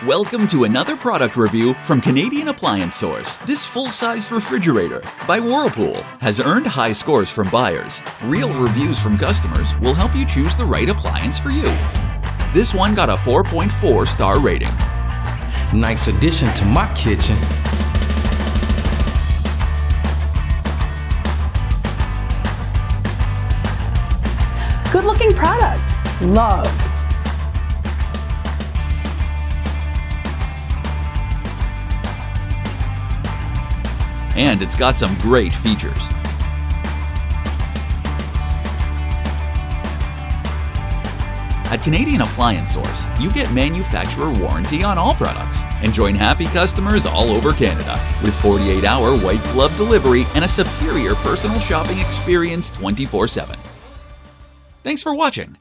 Welcome to another product review from Canadian Appliance Source. This full-size refrigerator by Whirlpool has earned high scores from buyers. Real reviews from customers will help you choose the right appliance for you. This one got a 4.4-star rating. Nice addition to my kitchen. Good-looking product. Love. And it's got some great features. At Canadian Appliance Source, you get manufacturer warranty on all products and join happy customers all over Canada with 48-hour white glove delivery and a superior personal shopping experience 24/7. Thanks for watching.